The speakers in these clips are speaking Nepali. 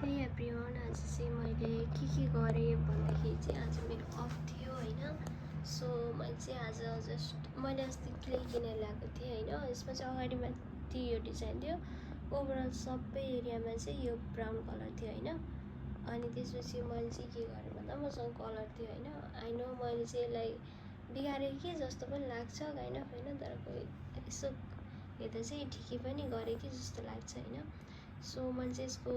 हे एभ्रिवान, आज चाहिँ मैले के गरेँ भन्दाखेरि चाहिँ आज मेरो अफ थियो होइन। सो मैले चाहिँ आज जस्ट मैले अस्ति क्ले किनेर ल्याएको थिएँ होइन। यसमा चाहिँ अगाडि माथि यो डिजाइन थियो, ओभरअल सबै एरियामा चाहिँ यो ब्राउन कलर थियो होइन। अनि त्यसपछि मैले चाहिँ के गरेँ भन्दा मसँग कलर थियो होइन। आई नो मैले चाहिँ यसलाई बिगारेँ कि जस्तो पनि लाग्छ काइन्ड अफ होइन, तर कोही यसो हेर्दा चाहिँ ठिकै पनि गरेँ कि जस्तो लाग्छ होइन। सो मैले चाहिँ यसको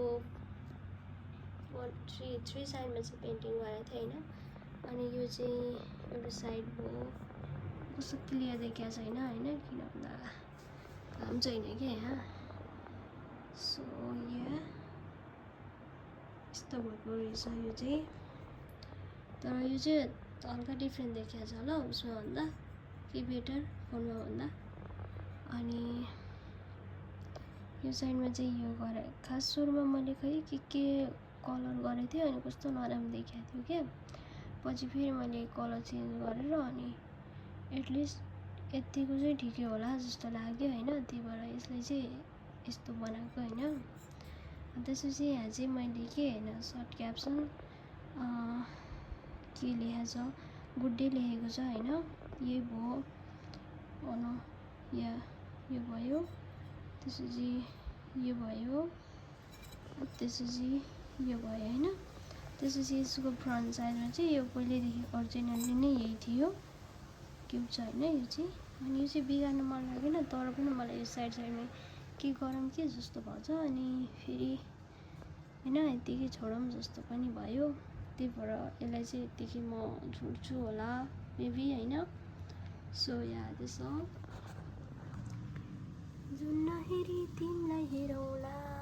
थ्री साइडमा चाहिँ पेन्टिङ गरेको थिएँ होइन। अनि यो चाहिँ एउटा साइड भयो, कस्तो क्लियर देखिया छैन होइन, किन भन्दा काम छैन क्या यहाँ। सो यस्तो भएको रहेछ यो चाहिँ, तर यो चाहिँ हल्का डिफ्रेन्ट देखिया छ ल उसमा भन्दा, कि बेटर फोनमा भन्दा। अनि यो साइडमा चाहिँ यो गरेँ, खास सुरुमा मैले के कलर गरेको थिएँ अनि कस्तो नराम्रो देखिएको थियो क्या। पछि फेरि मैले कलर चेन्ज गरेर अनि एटलिस्ट यतिको चाहिँ ठिकै होला जस्तो लाग्यो होइन। त्यही भएर यसलाई चाहिँ यस्तो बनाएको होइन। त्यसपछि यहाँ चाहिँ मैले के होइन सर्ट क्याप्सन के लेखेको छ, गुड डे लेखेको छ होइन। यही भयो यो भयो, त्यसपछि यो भयो, त्यसपछि यो भयो होइन। त्यसपछि यसको फ्रन्ट साइडमा चाहिँ यो पहिल्यैदेखि ओरिजिनल्ली नै यही थियो क्युब छ होइन यो चाहिँ। अनि यो चाहिँ बिगार्नु मन लागेन, तर पनि मलाई यो साइडमा के गरौँ के जस्तो भन्छ। अनि फेरि होइन यत्तिकै छोडौँ जस्तो पनि भयो। त्यही भएर यसलाई चाहिँ यत्तिकै म छोड्छु होला मेबी होइन। सो त्यसो जुन नहेरी तिमीलाई हेरौँला।